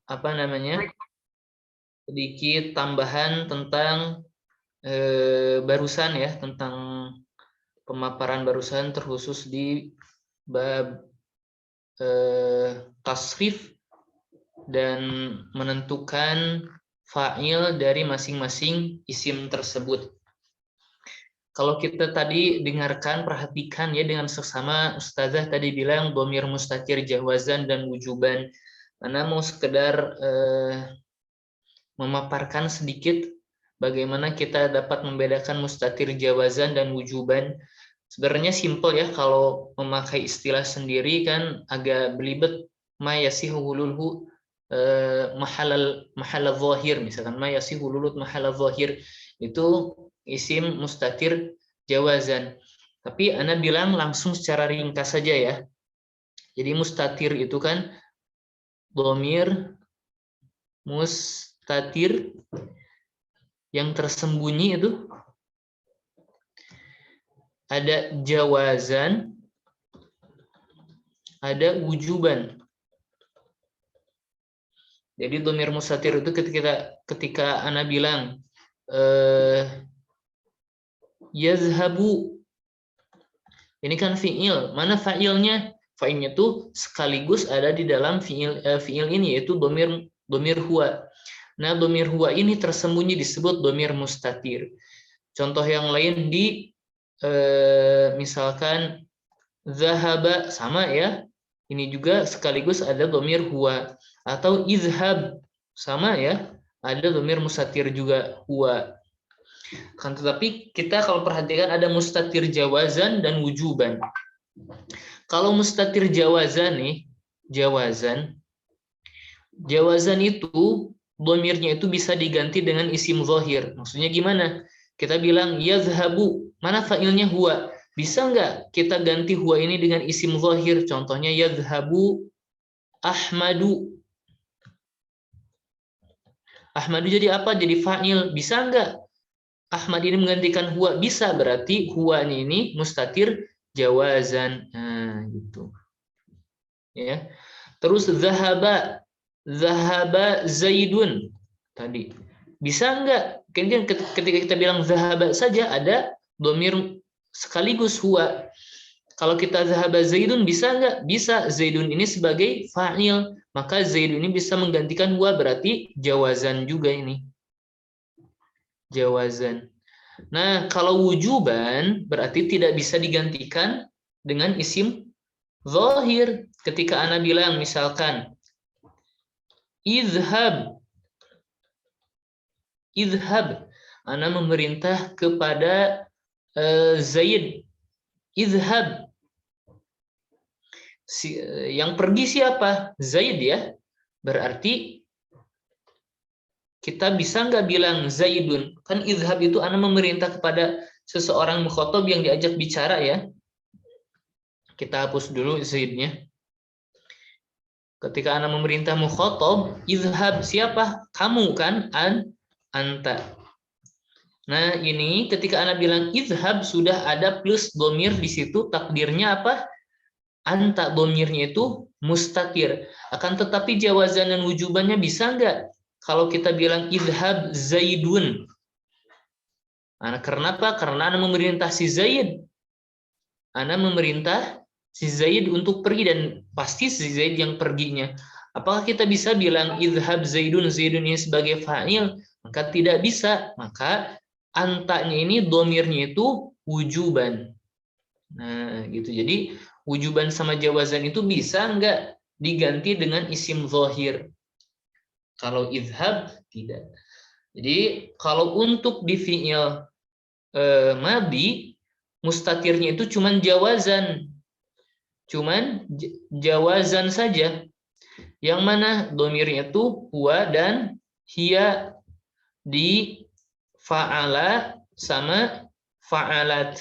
apa namanya, sedikit tambahan tentang barusan ya, tentang pemaparan barusan terkhusus di bab tasrif dan menentukan fa'il dari masing-masing isim tersebut. Kalau kita tadi dengarkan, perhatikan ya dengan seksama, Ustazah tadi bilang dhamir mustatir jawazan dan wujuban. Mana mau sekedar memaparkan sedikit bagaimana kita dapat membedakan mustatir jawazan dan wujuban. Sebenarnya simple ya, kalau memakai istilah sendiri kan agak belibet. Ma yasihu hululhu mahal zahir, misalkan ma yasihu lulut mahal zahir itu isim mustatir jawazan. Tapi ana bilang langsung secara ringkas saja ya. Jadi mustatir itu kan dhamir mustatir yang tersembunyi itu ada jawazan, ada wujuban. Jadi dhamir mustatir itu ketika ana bilang yazhabu, ini kan fiil. Mana fa'ilnya? Fa'ilnya itu sekaligus ada di dalam fiil ini, yaitu dhamir huwa. Nah, dhamir huwa ini tersembunyi disebut dhamir mustatir. Contoh yang lain misalkan zahaba, sama ya. Ini juga sekaligus ada dhamir huwa. Atau izhab, sama ya. Ada dhamir mustatir juga huwa. Kan tetapi kita kalau perhatikan ada mustatir jawazan dan wujuban. Kalau mustatir jawazan nih, jawazan itu dhamirnya itu bisa diganti dengan isim zahir. Maksudnya gimana? Kita bilang yazhabu, mana fa'ilnya huwa? Bisa nggak kita ganti huwa ini dengan isim zahir? Contohnya yazhabu Ahmadu. Ahmadu jadi apa? Jadi fa'il. Bisa nggak Ahmad ini menggantikan huwa? Bisa, berarti huwa ini mustatir jawazan. Nah, gitu. Ya. Terus zahaba Zaidun tadi. Bisa nggak? Ketika kita bilang zahaba saja ada dhamir sekaligus huwa. Kalau kita zahaba Zaidun bisa nggak? Bisa. Zaidun ini sebagai fa'il, maka Zaidun ini bisa menggantikan huwa, berarti jawazan juga ini. Jawazan. Nah, kalau wujuban berarti tidak bisa digantikan dengan isim zahir. Ketika ana bilang misalkan izhab, ana memerintah kepada Zaid, izhab. Yang pergi siapa? Zaid ya. Berarti kita bisa nggak bilang Zaidun? Kan izhab itu ana memerintah kepada seseorang mukhatab yang diajak bicara ya. Kita hapus dulu Zaidnya. Ketika ana memerintah mukhatab, izhab siapa? Kamu kan? Anta. Nah, ini ketika ana bilang izhab sudah ada plus dhamir di situ, takdirnya apa? Anta, dhamirnya itu mustatir. Akan tetapi jawazan dan wujubannya bisa nggak? Kalau kita bilang izhab Zaidun. Nah, karena apa? Karena ana memerintah si Zaid. Ana memerintah si Zaid untuk pergi dan pasti si Zaid yang perginya. Apakah kita bisa bilang izhab Zaidun, Zaidun ini sebagai fa'il? Maka tidak bisa. Maka antanya ini dhamirnya itu wujuban. Nah, gitu. Jadi wujuban sama jawazan itu bisa nggak diganti dengan isim zahir? Kalau izhab tidak. Jadi kalau untuk di fi'il madi, mustatirnya itu cuman jawazan. Cuman jawazan saja. Yang mana dhamirnya itu huwa dan hiya di fa'ala sama fa'alat.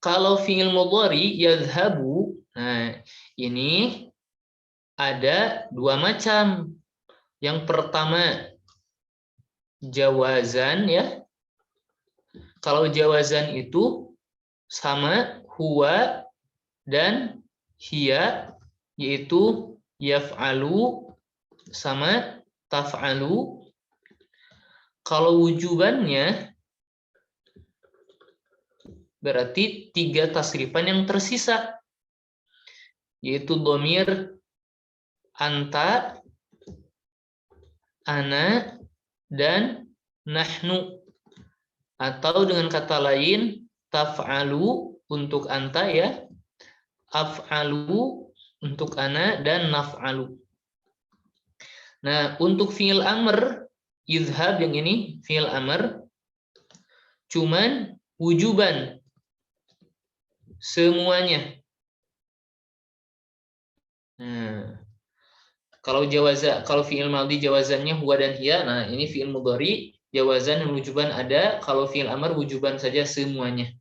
Kalau fi'il mudhari yazhabu, nah ini ada dua macam. Yang pertama jawazan ya. Kalau jawazan itu sama huwa dan hiya, yaitu yaf'alu sama taf'alu. Kalau wujubannya berarti 3 tasrifan yang tersisa, yaitu dhamir anta, ana, dan nahnu. Atau dengan kata lain, taf'alu untuk anta ya, af'alu untuk ana, dan naf'alu. Nah, untuk fi'il amr, izhab yang ini fi'il amr, cuman wujuban semuanya. Nah, kalau fi'il madhi jawazannya huwa dan hiya, nah ini fi'il mudhari jawazan dan wujuban ada, kalau fi'il amr wujuban saja semuanya.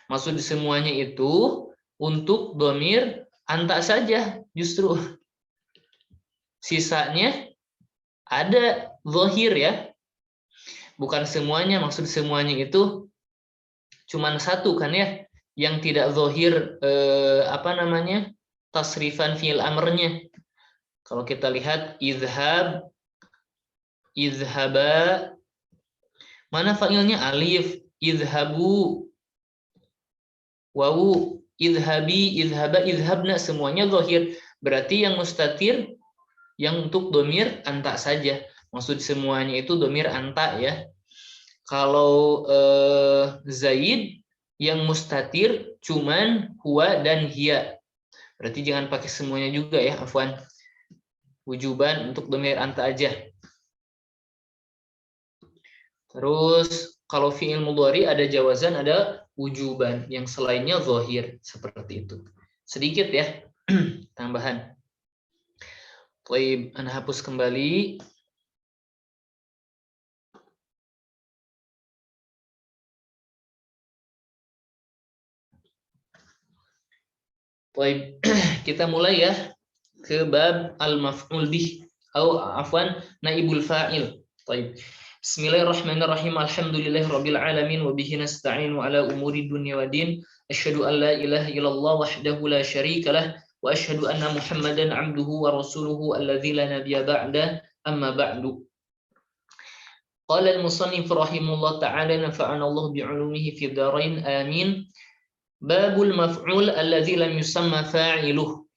Maksud semuanya itu untuk dhamir anta saja justru. Sisanya ada zahir ya. Bukan semuanya, maksud semuanya itu cuman satu kan ya, yang tidak zahir tasrifan fi'il amrnya. Kalau kita lihat izhab, izhaba, mana fa'ilnya alif, izhabu, wawu, izhabi, izhaba, izhabna, semuanya zahir. Berarti yang mustatir yang untuk dhamir anta saja. Maksud semuanya itu dhamir anta ya. Kalau Zaid yang mustatir cuman huwa dan hiya. Berarti jangan pakai semuanya juga ya, afwan. Wujuban untuk dhamir anta aja. Terus kalau fi'il mudhari ada jawazan, ada wujuban, yang selainnya zahir seperti itu. Sedikit ya tambahan. Baik, ana hapus kembali. Baik, kita mulai ya ke bab al-maf'ul bih atau afwan naibul fa'il. Baik. Bismillahirrahmanirrahim. Alhamdulillahirabbil alamin wa bihi nasta'inu ala umuri dunya waddin. Asyhadu an la ilaha illallah wahdahu la syarika lah wa asyhadu anna Muhammadan 'abduhu wa rasuluhu alladzi la nabiyya ba'da. Amma ba'du. Qala al-musannif rahimahullah ta'ala nafa'ana Allah bi'ulumihi fid dharain amin. Babul maf'ul alladzi lam yusamma fa'iluh.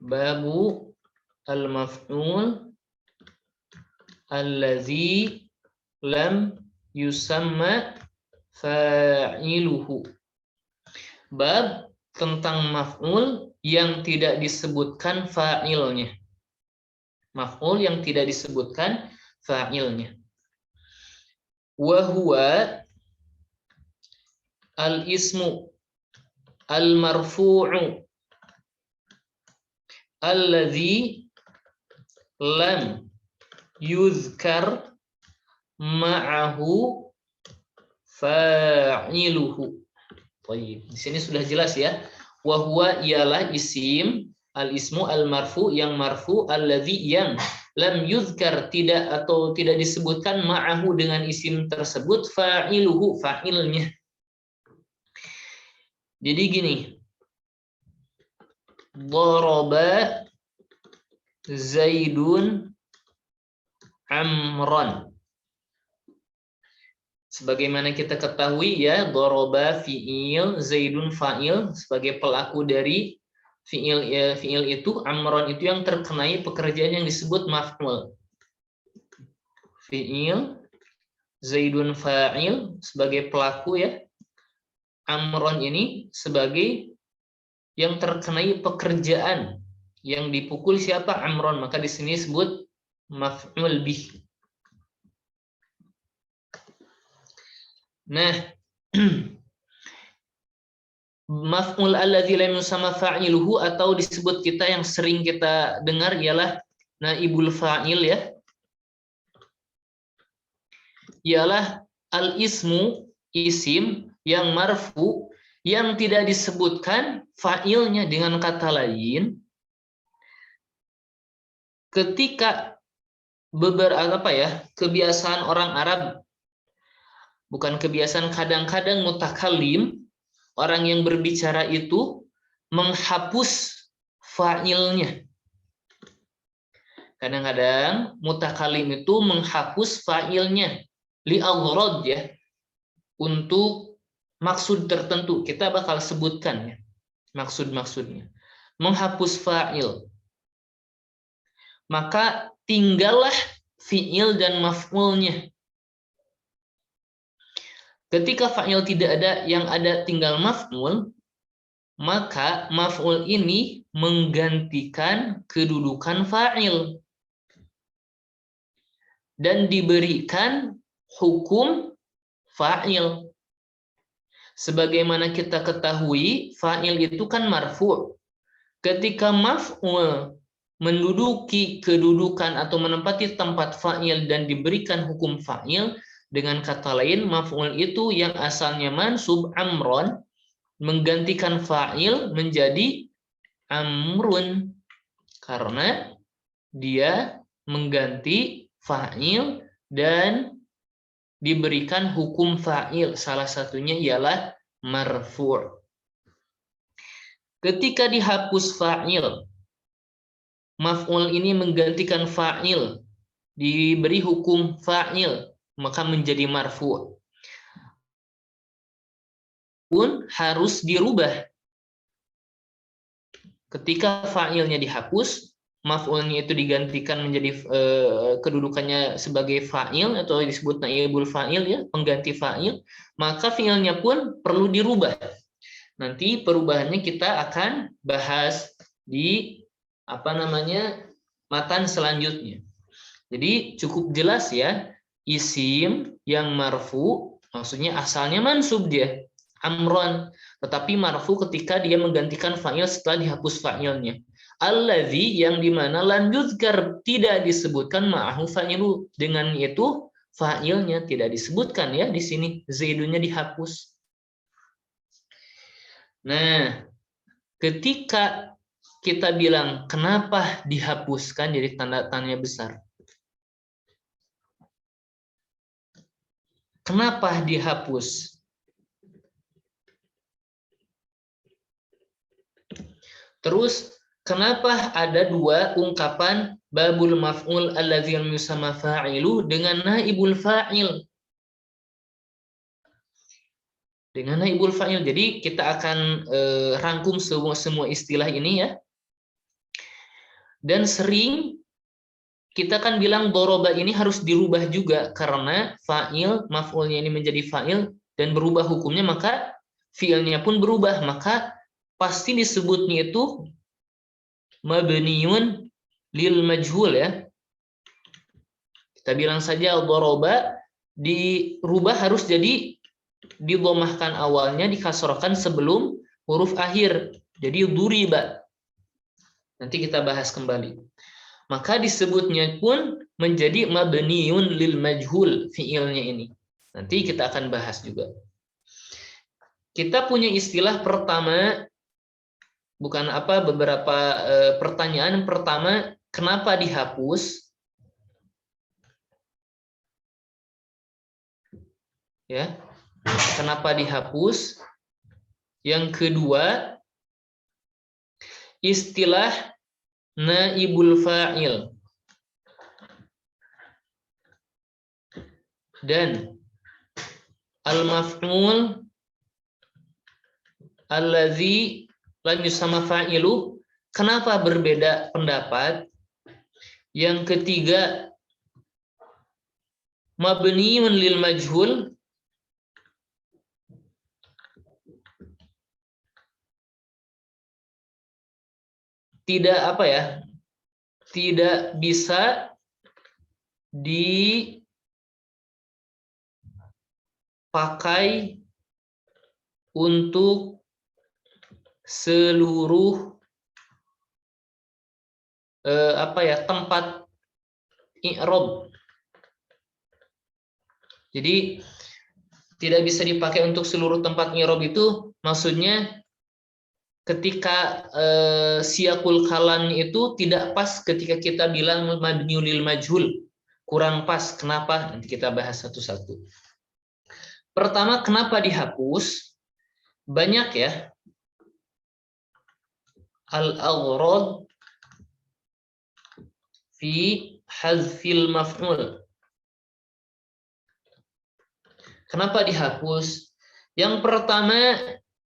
Babu al-maf'ul alladzi lam yusamma fa'iluhu. Bab tentang maf'ul yang tidak disebutkan fa'ilnya. Maf'ul yang tidak disebutkan fa'ilnya. Wa huwa al-ismu al-marfu'u alladzi lam yuzkar ma'ahu fa'iluhu. Baik, di sini sudah jelas ya. Wa huwa ialah isim, al-ismu al-marfu yang marfu, alladzi yang lam yuzkar tidak disebutkan ma'ahu dengan isim tersebut fa'iluhu, fa'ilnya. Jadi gini, daraba Zaidun Amran. Sebagaimana kita ketahui ya, daraba fi'il, Zaidun fa'il, sebagai pelaku dari fi'il itu, Amran itu yang terkenai pekerjaan yang disebut maf'ul. Fi'il, Zaidun fa'il sebagai pelaku ya. Amron ini sebagai yang terkenai pekerjaan yang dipukul siapa? Amron, maka di sini disebut maf'ul bih. Nah, maf'ul alladzi lam yusamma fa'iluhu atau disebut kita yang sering kita dengar ialah naibul fa'il ya. Ialah al-ismu, isim yang marfu yang tidak disebutkan fa'ilnya. Dengan kata lain, ketika kebiasaan orang Arab, bukan kebiasaan, kadang-kadang mutakallim, orang yang berbicara itu menghapus fa'ilnya. Kadang-kadang mutakalim itu menghapus fa'ilnya li'aghrad ya, untuk maksud tertentu. Kita bakal sebutkan ya maksud-maksudnya. Menghapus fa'il. Maka tinggallah fi'il dan maf'ulnya. Ketika fa'il tidak ada, yang ada tinggal maf'ul, maka maf'ul ini menggantikan kedudukan fa'il dan diberikan hukum fa'il. Sebagaimana kita ketahui, fa'il itu kan marfu'. Ketika maf'ul menduduki kedudukan atau menempati tempat fa'il dan diberikan hukum fa'il, dengan kata lain maf'ul itu yang asalnya mansub amron menggantikan fa'il menjadi amrun karena dia mengganti fa'il dan diberikan hukum fa'il, salah satunya ialah marfu'. Ketika dihapus fa'il, maf'ul ini menggantikan fa'il, diberi hukum fa'il, maka menjadi marfu'. Pun harus dirubah. Ketika fa'ilnya dihapus, maf'ulnya itu digantikan menjadi kedudukannya sebagai fa'il atau disebut naibul fa'il ya, pengganti fa'il, maka fi'ilnya pun perlu dirubah. Nanti perubahannya kita akan bahas di matan selanjutnya. Jadi cukup jelas ya, isim yang marfu maksudnya asalnya mansub dia amron, tetapi marfu ketika dia menggantikan fa'il setelah dihapus fa'ilnya. Allazi yang dimana lam yuzkar tidak disebutkan ma'ahu fa'ilu, dengan itu fa'ilnya tidak disebutkan ya di sini, zaidunya dihapus. Nah, ketika kita bilang kenapa dihapuskan jadi tanda tanya besar. Kenapa dihapus? Terus kenapa ada dua ungkapan babul maf'ul allazi yusamma fa'ilu dengan naibul fa'il? Dengan naibul fa'il. Jadi kita akan rangkum semua istilah ini ya. Dan sering kita kan bilang doroba ini harus dirubah juga karena fa'il, maf'ulnya ini menjadi fa'il dan berubah hukumnya, maka fi'ilnya pun berubah, maka pasti disebutnya itu mabniun lil majhul ya. Kita bilang saja doroba dirubah harus jadi didhamahkan awalnya, dikasrohkan sebelum huruf akhir. Jadi duriba. Nanti kita bahas kembali. Maka disebutnya pun menjadi mabniun lil majhul fi'ilnya ini. Nanti kita akan bahas juga. Kita punya istilah pertama, beberapa pertanyaan. Pertama, kenapa dihapus? Ya. Kenapa dihapus? Yang kedua, istilah naibul fa'il. Dan al-maf'ul allazi lam yusamma fa'ilu, kenapa berbeda pendapat? Yang ketiga, mabniun lil majhul. Tidak bisa dipakai untuk seluruh tempat i'rab. Jadi tidak bisa dipakai untuk seluruh tempat i'rab itu maksudnya ketika siyaqul kalam itu tidak pas ketika kita bilang mabniun lil majhul, kurang pas. Kenapa? Nanti kita bahas satu-satu. Pertama, kenapa dihapus? Banyak ya. Al-aghrad fi hadzfil maf'ul. Kenapa dihapus? Yang pertama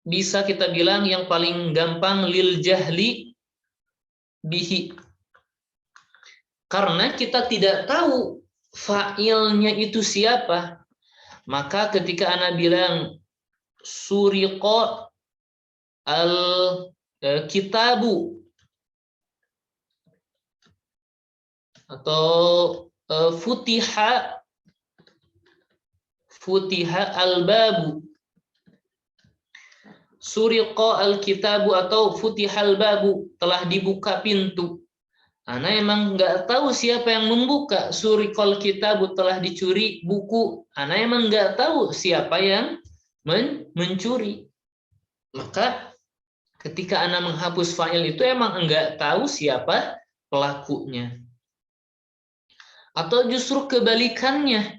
bisa kita bilang yang paling gampang lil jahli bihi. Karena kita tidak tahu fa'ilnya itu siapa. Maka ketika ana bilang suriqa al kitabu atau futiha al-babu, suriqa al-kitabu atau futihal babu, telah dibuka pintu. Ana emang nggak tahu siapa yang membuka. Suriqal kitabu, telah dicuri buku. Ana emang nggak tahu siapa yang mencuri. Maka ketika ana menghapus fa'il itu emang nggak tahu siapa pelakunya. Atau justru kebalikannya,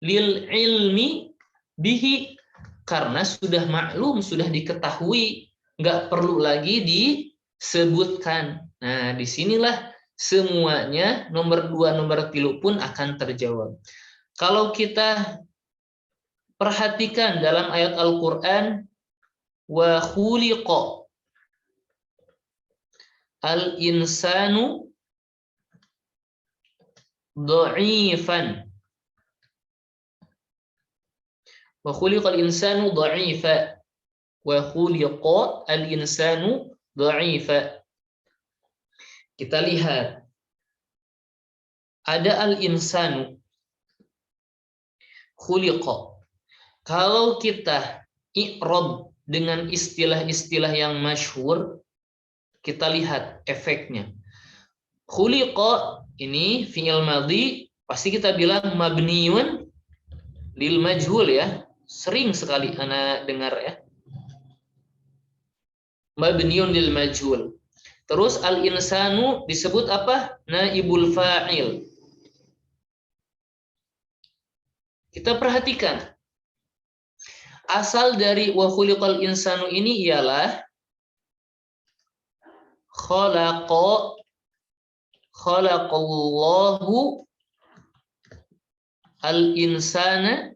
lil ilmi bihi, karena sudah maklum, sudah diketahui, nggak perlu lagi disebutkan. Nah, disinilah semuanya nomor 2, nomor 3 pun akan terjawab. Kalau kita perhatikan dalam ayat Al-Quran, wa khuliqa al-insanu dha'ifan. Wa khuliqal insanu dha'ifa. Wa khuliqa al-insanu dha'ifa. Kita lihat ada al-insanu, khuliqa. Kalau kita i'rab dengan istilah-istilah yang masyhur, kita lihat efeknya. Khuliqa ini fi'il madhi, pasti kita bilang mabniun lil majhul ya. Sering sekali ana dengar ya. Mabniun lil majhul. Terus al-insanu disebut apa? Naibul fa'il. Kita perhatikan. Asal dari wa khuliqal insanu ini ialah khalaqallahu al-insana.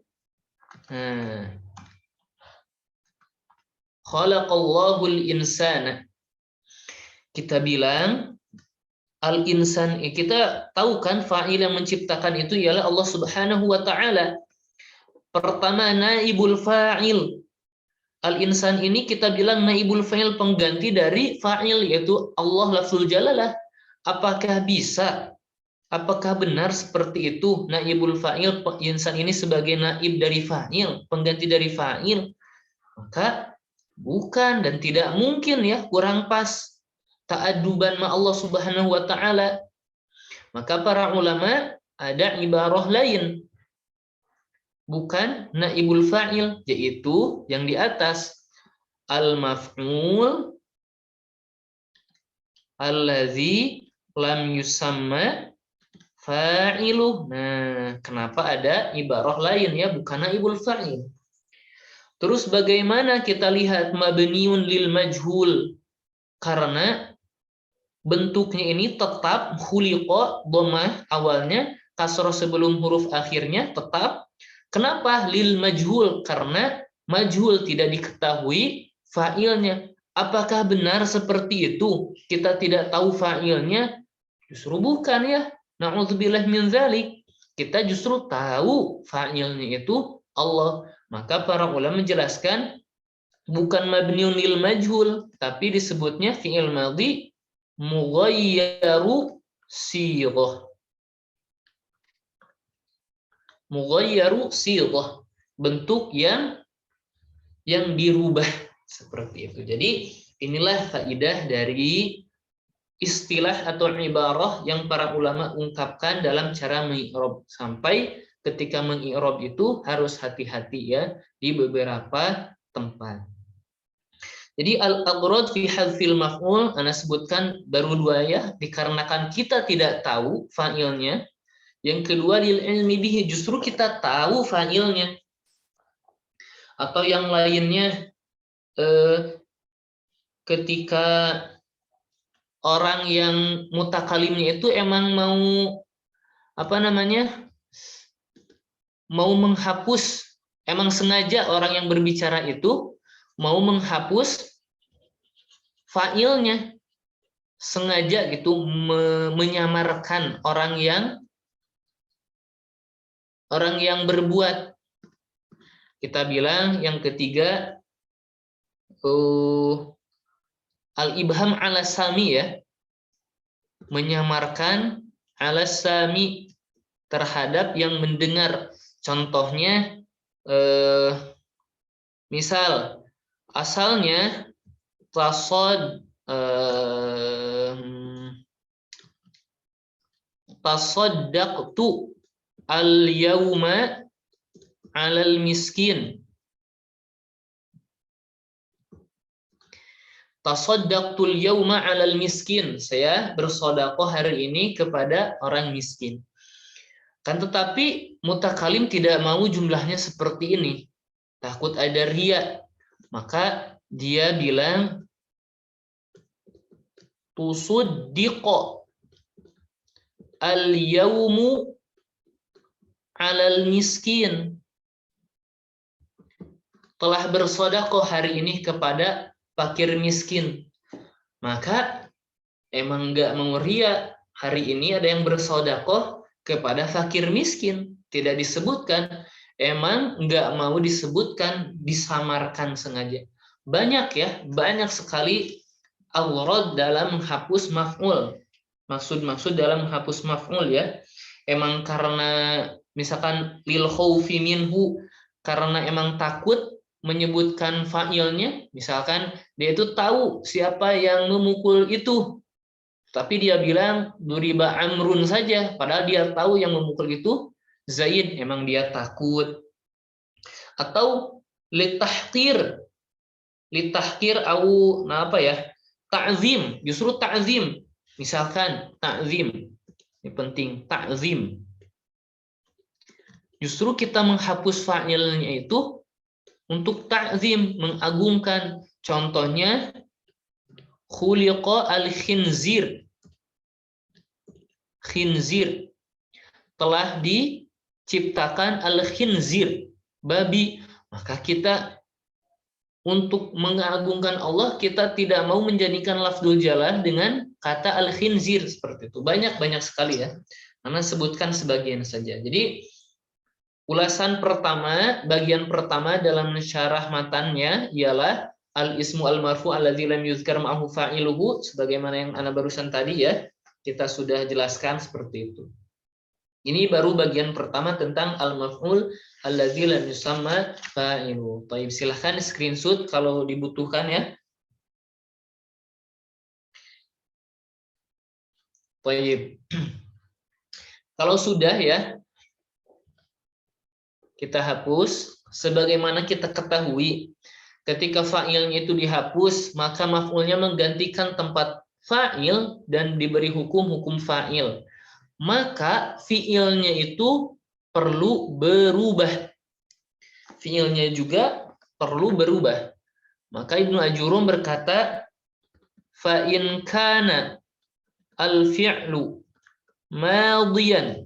Khalaqallahu al-insana. Kita bilang al-insan, kita tahu kan fa'il yang menciptakan itu ialah Allah Subhanahu wa taala. Pertama naibul fa'il. Al-insan ini kita bilang naibul fa'il, pengganti dari fa'il, yaitu Allah lafzul jalalah. Apakah bisa? Apakah benar seperti itu? Naibul fa'il, insan ini sebagai naib dari fa'il, pengganti dari fa'il. Maka bukan dan tidak mungkin ya, kurang pas. Ta'aduban ma Allah Subhanahu wa taala. Maka para ulama ada ibarah lain, bukan naibul fa'il, yaitu yang di atas, al-maf'ul allazi lam yusamma fa'iluh. Nah, kenapa ada ibarah lain ya, bukan naibul fa'il. Terus bagaimana kita lihat mabniun lil majhul? Karena bentuknya ini tetap khuliqa, dhammah awalnya, kasrah sebelum huruf akhirnya tetap. Kenapa lil majhul? Karena majhul, tidak diketahui fa'ilnya. Apakah benar seperti itu? Kita tidak tahu fa'ilnya? Justru bukan ya. Na'udzubillah min dzalik. Kita justru tahu fa'ilnya itu Allah. Maka para ulama menjelaskan bukan mabniun lil majhul, tapi disebutnya fi'il madhi mughayyaru sighah. Mughayyaru sighah, bentuk yang dirubah seperti itu. Jadi inilah faidah dari istilah atau ibarah yang para ulama ungkapkan dalam cara mengi'rab. Sampai ketika mengi'rab itu harus hati-hati ya di beberapa tempat. Jadi al-aghrad fi hadzfil maf'ul ana sebutkan baru 2 ya, dikarenakan kita tidak tahu fa'ilnya. Yang kedua lil ilmi bihi, justru kita tahu fa'ilnya. Atau yang lainnya ketika orang yang mutakalimnya itu emang mau mau menghapus, emang sengaja orang yang berbicara itu mau menghapus fa'ilnya, sengaja gitu menyamarkan orang yang berbuat. Kita bilang yang ketiga al-ibham ala sami ya, menyamarkan ala sami terhadap yang mendengar. Contohnya misal asalnya tasaddaqtu al-yauma 'alal miskin. Tasaddaqtul yauma 'alal miskin. Saya bersedekah hari ini kepada orang miskin. Kan tetapi mutakalim tidak mau jumlahnya seperti ini. Takut ada riya. Maka dia bilang tusuddiqo al-yaumu 'alal miskin. Telah bersedekah hari ini kepada fakir miskin. Maka emang nggak mau riya, hari ini ada yang bersedekah kepada fakir miskin. Tidak disebutkan, emang nggak mau disebutkan, disamarkan sengaja. Banyak sekali awrad dalam menghapus maf'ul. Maksud dalam menghapus maf'ul ya. Emang karena misalkan lil khaufi minhu, karena emang takut menyebutkan fa'ilnya, misalkan dia itu tahu siapa yang memukul itu, tapi dia bilang duriba amrun saja, padahal dia tahu yang memukul itu Zaid, emang dia takut. Atau litahqir au ta'zim, justru ta'zim. Misalkan ta'zim, ini penting, ta'zim. Justru kita menghapus fa'ilnya itu untuk ta'zim, mengagungkan. Contohnya khuliqa al-khinzir. Khinzir, telah diciptakan al-khinzir, babi. Maka kita untuk mengagungkan Allah, kita tidak mau menjadikan lafzul jalalah dengan kata al-khinzir seperti itu. Banyak sekali ya. Karena sebutkan sebagian saja. Jadi ulasan pertama, bagian pertama dalam syarah matannya ialah al-ismu al-marfu alladzi lam yuzkar ma'ahu fa'iluhu, sebagaimana yang ana barusan tadi ya, kita sudah jelaskan seperti itu. Ini baru bagian pertama tentang al-maf'ul alladzi lam yusamma fa'iluhu. Baik, silahkan screenshot kalau dibutuhkan ya. Baik. Kalau sudah ya, kita hapus. Sebagaimana kita ketahui, ketika fa'ilnya itu dihapus, maka maf'ulnya menggantikan tempat fa'il dan diberi hukum fa'il. Maka fi'ilnya itu perlu berubah. Fi'ilnya juga perlu berubah. Maka Ibnu Ajurum berkata, fa'in kana al-fi'lu madiyan.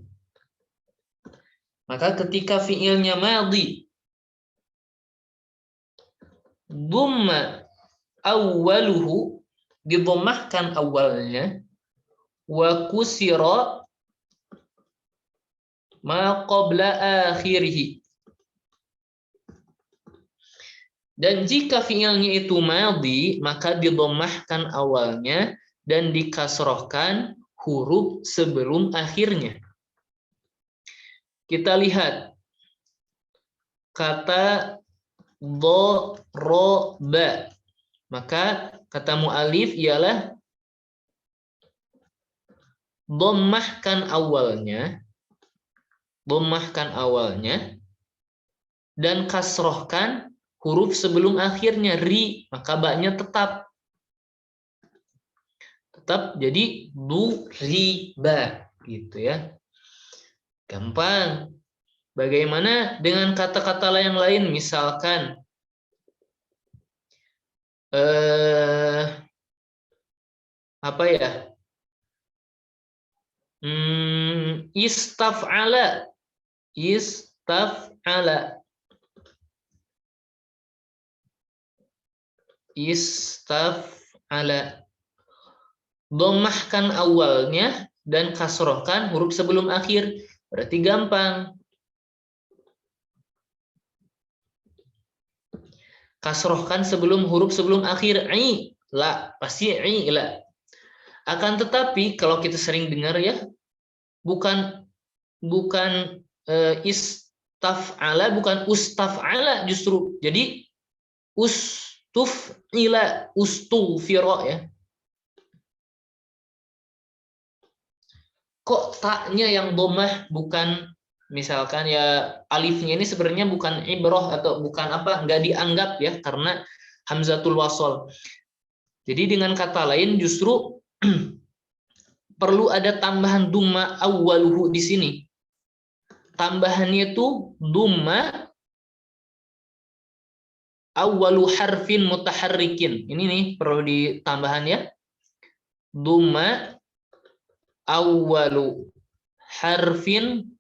Maka ketika fi'ilnya madhi, dhamma awwaluhu, didhammahkan awalnya, wa kusira ma qabla akhirih. Dan jika fi'ilnya itu madhi, maka didhammahkan awalnya dan dikasrohkan huruf sebelum akhirnya. Kita lihat kata dharaba. Maka kata mu'alif ialah dhammahkan awalnya dan kasrohkan huruf sebelum akhirnya, ri, maka baknya tetap jadi duriba gitu ya. Gampang. Bagaimana dengan kata-kata yang lain, misalkan Apa ya? Istaf'ala. Istaf'ala. Istaf'ala. Dhammahkan awalnya dan kasrohkan huruf sebelum akhir. Berarti gampang. Kasrohkan huruf sebelum akhir. La. Pasti la. Akan tetapi kalau kita sering dengar ya, bukan istaf'ala, bukan ustaf'ala justru. Jadi ustuf'ila, ustughfira ya. Kok taknya yang dhammah, bukan misalkan ya alifnya ini sebenarnya bukan ibrah atau bukan apa, nggak dianggap ya karena hamzatul wasol. Jadi dengan kata lain justru perlu ada tambahan dhamma awwaluhu di sini. Tambahannya itu dhamma awwalu harfin mutaharrikin. Ini nih perlu ditambahan ya. Dhamma awwalu harfin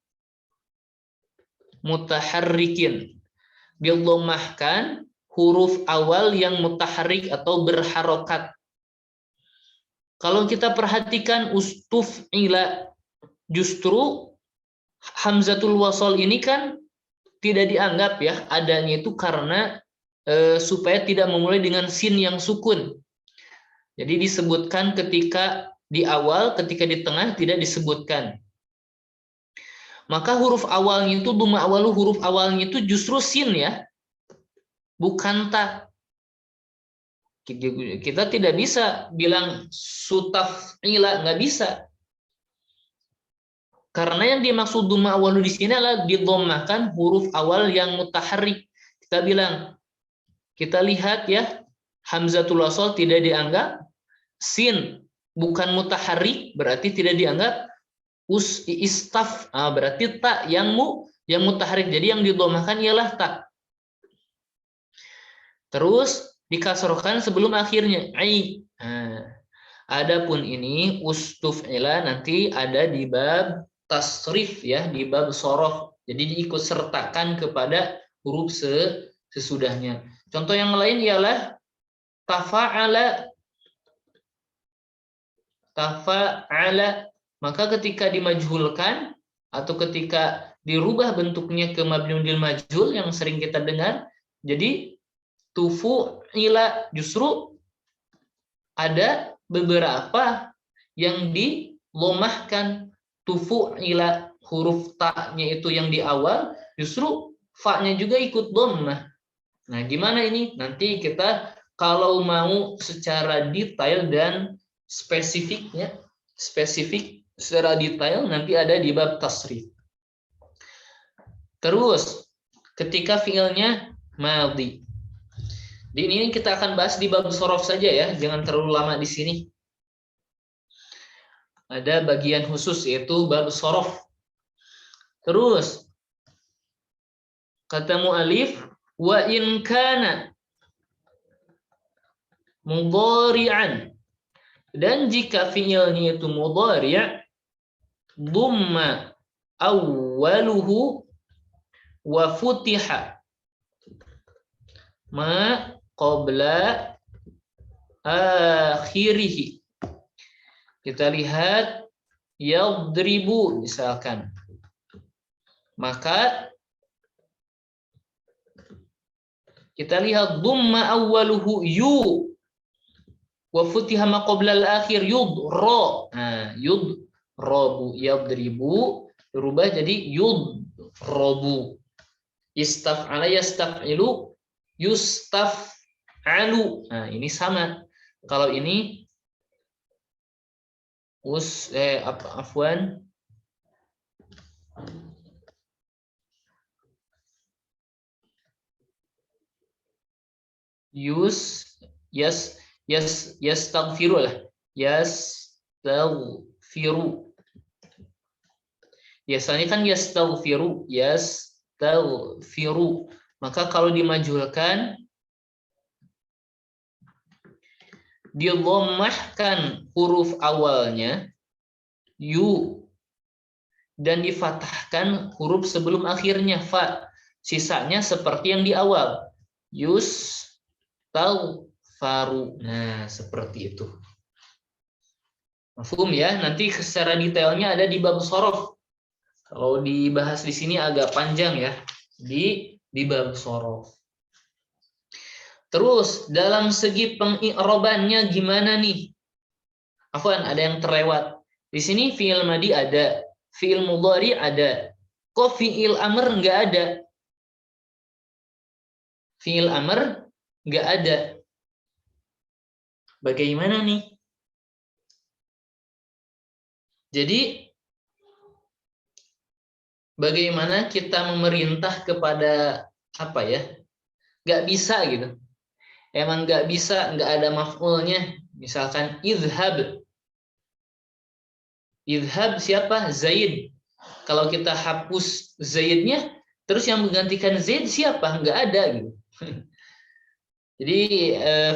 mutaharrikin. Didhammahkan huruf awal yang mutaharrik atau berharokat. Kalau kita perhatikan ustuf'ila, justru hamzatul wasol ini kan tidak dianggap ya, adanya itu karena supaya tidak memulai dengan sin yang sukun. Jadi disebutkan ketika di awal, ketika di tengah tidak disebutkan. Maka huruf awalnya itu dhamma awalu, huruf awalnya itu justru sin ya, bukan ta. Kita tidak bisa bilang sutaf'ila, nggak bisa. Karena yang dimaksud dhamma awalu di sini adalah didhammahkan huruf awal yang mutaharrik. Kita lihat ya, hamzatul wasol tidak dianggap, sin bukan mutaharrik berarti tidak dianggap, berarti ta yang mutaharrik. Jadi yang didhammahkan ialah ta. Terus dikasrohkan sebelum akhirnya adapun ini ustuf'ila nanti ada di bab tasrif ya, di bab sorof. Jadi diikut sertakan kepada huruf sesudahnya. Contoh yang lain ialah tafa'ala. Tafa'ala, maka ketika dimajhulkan atau ketika dirubah bentuknya ke mabniun lil majhul yang sering kita dengar, jadi tufu'ila, justru ada beberapa yang dilomahkan. Tufu'ila, huruf ta-nya itu yang di awal, justru fa-nya juga ikut dhammah. Nah, gimana ini? Nanti kita kalau mau secara detail dan spesifik secara detail nanti ada di bab tasrif. Terus ketika fiilnya madhi. Di ini kita akan bahas di bab sorof saja ya, jangan terlalu lama di sini. Ada bagian khusus yaitu bab sorof. Terus kata mu'alif, wa in kana mudhari'an, dan jika fiilnya itu mudhari', dhamma awwaluhu wa futiha ma qabla akhirih. Kita lihat yadribu misalkan, maka kita lihat dhamma awwaluhu yu wa futiha ma qabla al-akhir yudra. Nah, yudrabu, yadribu berubah jadi yudrabu. Istaf'ala yastaf'ilu yustaf'alu. Nah, ini sama. Kalau ini afwan. Yastaghfiru lah. Yastaghfiru. Biasanya kan yastaghfiru, yastaghfiru. Maka kalau dimajhulkan Didhammahkan huruf awalnya yu dan difathahkan huruf sebelum akhirnya fa. Sisanya seperti yang di awal. Yus tau faru. Nah, seperti itu. Mafhum ya? Nanti secara detailnya ada di bab shorof. Kalau dibahas di sini agak panjang ya. Di bab shorof. Terus dalam segi pengi'robannya gimana nih? Afwan, ada yang terlewat. Di sini fi'il madi ada, fi'il mudhari ada. Kok fi'il amr nggak ada? Fi'il amr nggak ada. Bagaimana nih? Jadi bagaimana kita memerintah kepada apa ya? Nggak bisa gitu. Emang nggak bisa, nggak ada maf'ulnya. Misalkan idhab. Idhab siapa? Zaid. Kalau kita hapus Zaidnya, terus yang menggantikan Zaid siapa? Nggak ada gitu. Jadi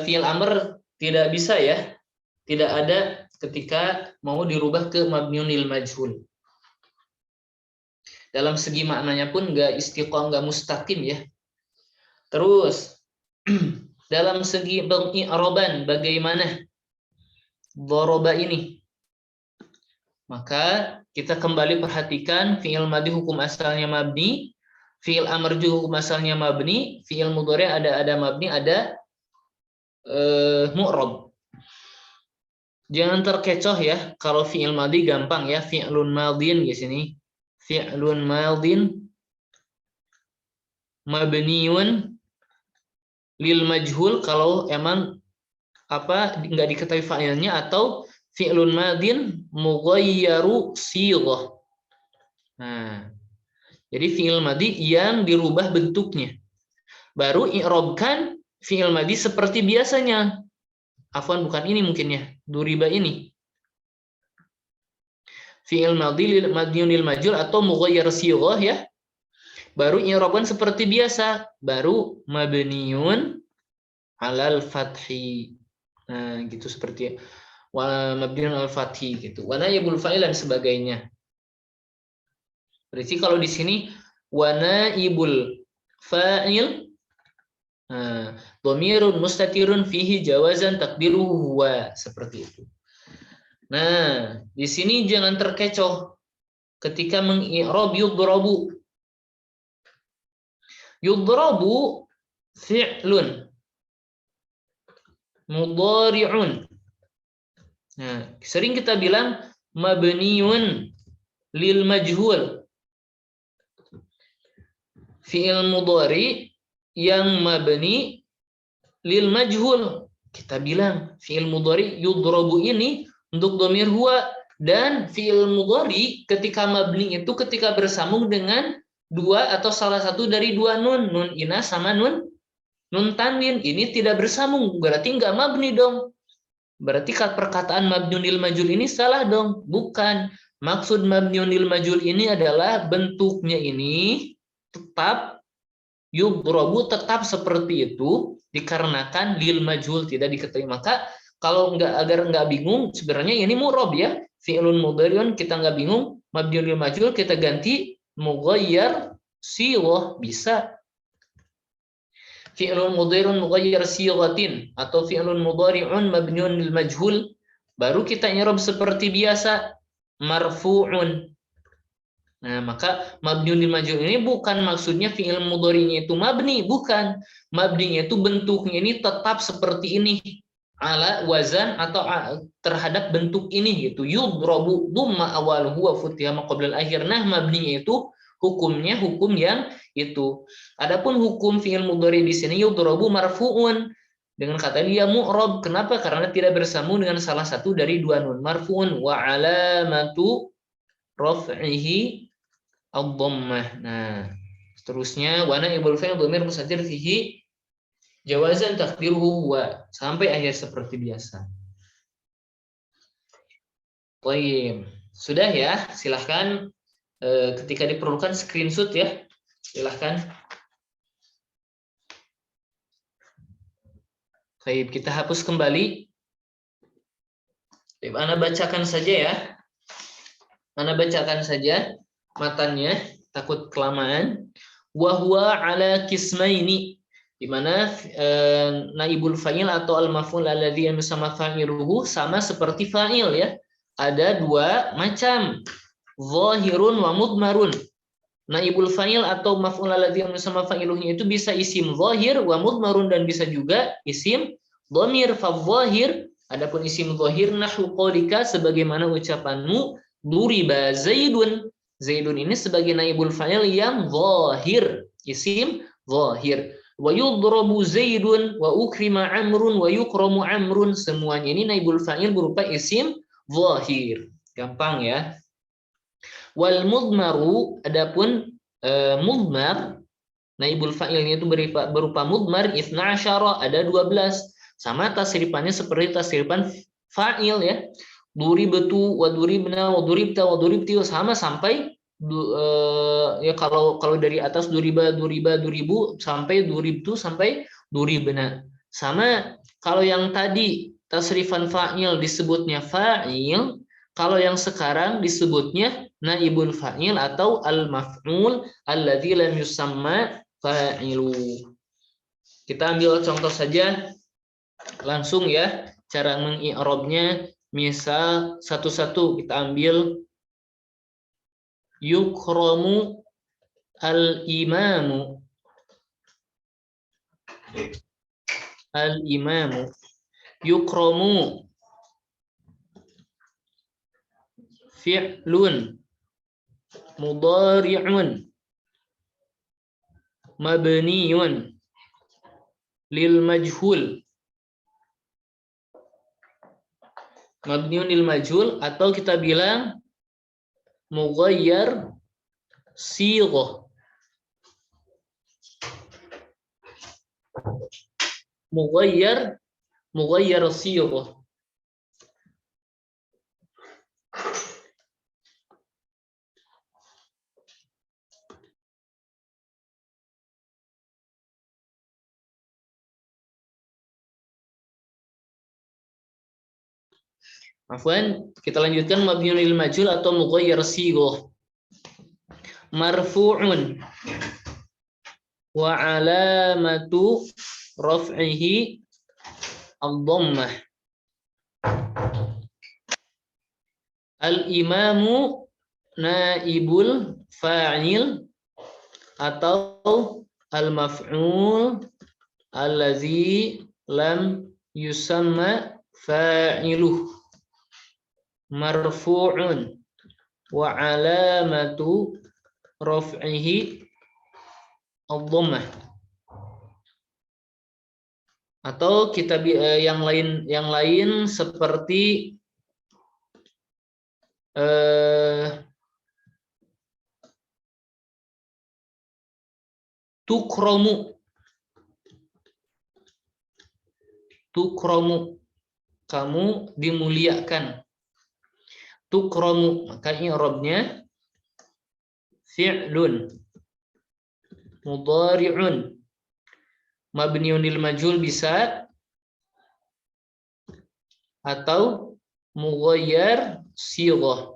fi'il amr tidak bisa ya. Tidak ada ketika mau dirubah ke mabniun lil majhul. Dalam segi maknanya pun nggak istiqom, nggak mustaqim ya. Terus dalam segi pengi'roban bagaimana dhoroba ini? Maka kita kembali perhatikan fi'il madi hukum asalnya mabni, fi'il amr juga hukum asalnya mabni, fi'il mudhari ada mabni, ada mu'rob. Jangan terkecoh ya, kalau fi'il madi gampang ya, fi'lun madin di sini. Fi'lun madin mabniun lil majhul kalau emang nggak diketahui fa'ilnya, atau fi'lun madin mughayyaru sighah. Nah, jadi fi'il madi yang dirubah bentuknya. Baru i'rabkan fi'il madi seperti biasanya. Afwan, bukan ini mungkinnya, duriba ini. Fi'il madi mabniun lil majhul atau mughayyar sighah ya. Baru i'rabkan seperti biasa, baru mabniun alal fathi. Nah, gitu seperti wa mabniun al fathi gitu. Wa naibul fa'il dan sebagainya. Berarti kalau di sini wa naibul fa'il dhamirun mustatirun fihi jawazan takdiruhu huwa, seperti itu. Nah, di sini jangan terkecoh ketika mengi'rab yudrabu. Yudrabu fi'lun mudhari'un. Nah, sering kita bilang mabniun lil majhul. Fi'il mudhari yang mabni lil majhul. Kita bilang fi'il mudhari yudrabu ini untuk dhamir huwa, dan fi'il mudhari ketika mabni itu ketika bersambung dengan dua atau salah satu dari dua nun, nun ina sama nun tanwin, ini tidak bersambung, berarti nggak mabni dong. Berarti perkataan mabniun lil majhul ini salah dong. Bukan. Maksud mabniun lil majhul ini adalah bentuknya ini tetap yudrabu, tetap seperti itu dikarenakan lil majhul tidak diketahui. Maka kalau agar nggak bingung, sebenarnya ini mu'rob ya, fi'lun mudhari'un, kita nggak bingung, mabniun lil majhul kita ganti mughayyar sighah, bisa. Fi'lun mudhari'un mughayyar sighatin atau fi'lun mudhari'un mabniun lil majhul, baru kita i'rab seperti biasa, marfu'un. Nah, maka mabniun lil majhul ini bukan maksudnya fi'il mudhari'nya itu mabni, bukan. Mabninya itu bentuknya ini tetap seperti ini, ala wazan atau terhadap bentuk ini gitu. Yudrabu dhamma awalhu wa futiha ma qabla al-akhir. Nah, mabninya itu hukumnya hukum yang itu. Adapun hukum fi'il mudhari di sini yudrabu marfu'un, dengan kata dia mu'rab. Kenapa? Karena tidak bersambung dengan salah satu dari dua nun. Marfu'un wa alamatu raf'ihi ad-dhammah. Nah, seterusnya wa naibul fa'il dhamir mustatir fihi jawazan takdiruhu huwa, sampai akhir seperti biasa. Baik, sudah ya, silahkan ketika diperlukan screenshot ya, silahkan. Baik, kita hapus kembali Ana bacakan saja ya. Ana bacakan saja matannya, takut kelamaan. Wa huwa ala qismaini, di mana naibul fa'il atau al-maf'ul alladzi yusamma fa'iluhu sama seperti fa'il ya. Ada dua macam, zahirun wa mudmarun. Naibul fa'il atau maf'ul alladzi yusamma fa'iluhu itu bisa isim zahir wa mudmarun, dan bisa juga isim dhamir. Fa zahir, adapun isim zahir, nahwu qaulika, sebagaimana ucapanmu, duriba zaidun. Zaidun ini sebagai naibul fa'il yang zahir, isim zahir. Wa yudrabu zaidun wa ukrima amrun wa yukramu amrun. Semuanya ini naibul fa'il berupa isim zahir. Gampang ya. Wal mudmaru, adapun mudmar, naibul fa'ilnya itu berupa mudmar, 12, ada 12. Sama tasrifannya seperti tasrifan fa'il ya. Duribtu wa duribna wa duribta wa duribti, sama sampai ya kalau dari atas duriba duribu sampai duribtu sampai duribna. Sama kalau yang tadi tasrifan fa'il disebutnya fa'il, kalau yang sekarang disebutnya naibul fa'il atau al-maf'ul alladzi lam yusamma fa'ilu. Kita ambil contoh saja langsung ya cara mengi'rabnya. Misal satu-satu kita ambil. Yukramu al-imamu. Al-imamu. Yukramu fi'lun mudhari'un mabniun lil majhul. Mabniun lil majhul, atau kita bilang mughayyar sighah. Mughayyar sighah. Afwan, kita lanjutkan. Mabniun lil majhul atau mughayyar sighah. Marfu'un wa alamatu raf'ihi ad-dhammah. Al-imamu naibul fa'il atau al-maf'ul allazi lam yusamma fa'iluh. Marfu'un wa alamatu raf'ihi ad-dhammah. Atau kita yang lain seperti tukromu, kamu dimuliakan. Tukromu, maka i'rabnya fi'lun mudhari'un mabniun lil majhul bisa, atau mughayyar sighah.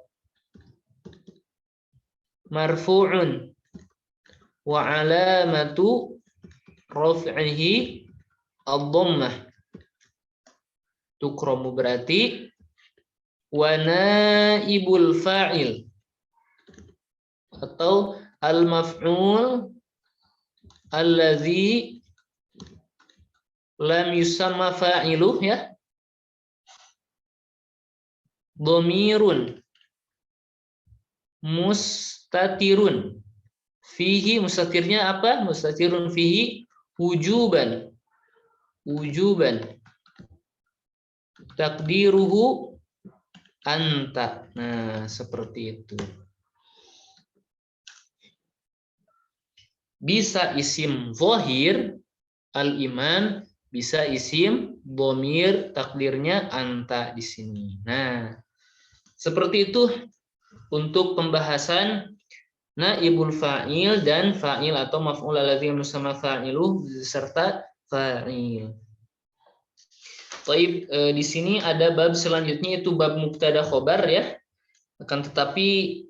Marfu'un wa alamatu raf'ihi ad-dhammah. Tukromu berarti wa naibul fa'il atau al-maf'ul allazi lam yusamma fa'iluh ya. Dhamirun mustatirun fihi, mustatirnya apa? Mustatirun fihi wujuban. Takdiruhu anta. Nah, seperti itu. Bisa isim zahir al-iman, bisa isim dhamir, takdirnya anta di sini. Nah, seperti itu untuk pembahasan naibul fa'il dan fa'il atau maf'ul alladzi yusamma fa'iluh serta fa'il. Taib, di sini ada bab selanjutnya itu bab mubtada khobar ya. Akan tetapi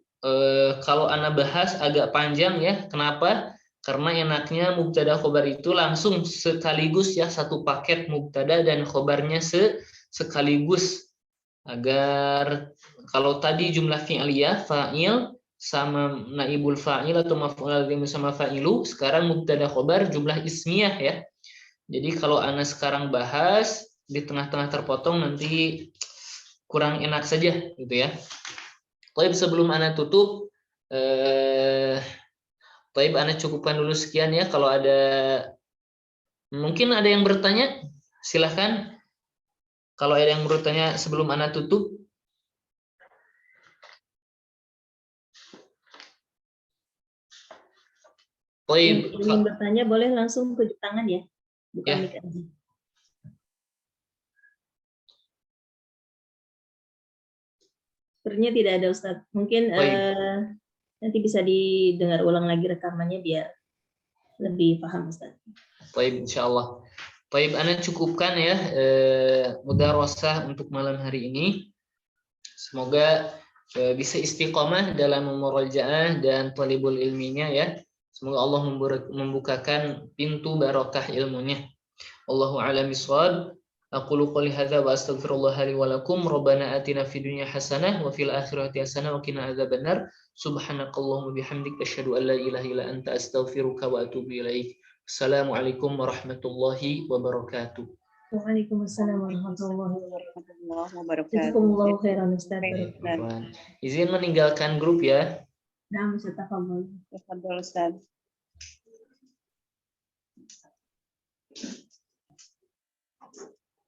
kalau ana bahas agak panjang ya. Kenapa? Karena enaknya mubtada khobar itu langsung sekaligus ya, satu paket mubtada dan khobarnya sekaligus, agar kalau tadi jumlah fi'liyah fa'il sama naibul fa'il atau maf'ul bih sama fa'ilu, sekarang mubtada khobar jumlah ismiyah ya. Jadi kalau ana sekarang bahas di tengah-tengah terpotong nanti kurang enak saja gitu ya. Baik, sebelum ana tutup, baik, ana cukupkan dulu sekian ya. Kalau ada mungkin ada yang bertanya, silahkan. Kalau ada yang bertanya sebelum ana tutup. Baik, yang ingin bertanya boleh langsung tunjuk tangan ya, buka ya. mic aja. Sepertinya tidak ada Ustadz. Mungkin nanti bisa didengar ulang lagi rekamannya biar lebih paham Ustadz. Baik, insyaallah. Baik, ana cukupkan ya mudarasah untuk malam hari ini. Semoga bisa istiqomah dalam memurajaah dan talibul ilminya ya. Semoga Allah membukakan pintu barokah ilmunya. Allahu a'lam bishawab. Aqulu qouli hadza wa astaghfirullah li wa lakum. Rabbana atina fid dunya hasanah wa fil akhirati hasanah wa qina adzabannar. Subhanakallahumma bihamdika asyhadu an la ilaha illa anta astaghfiruka wa atubu ilaik. Assalamualaikum warahmatullahi wabarakatuh. Waalaikumsalam warahmatullahi wabarakatuh. Jazakumullahu khairan Ustaz. Izin meninggalkan grup ya. Nah, Ustaz, tafadhol. Tafadhol Ustaz.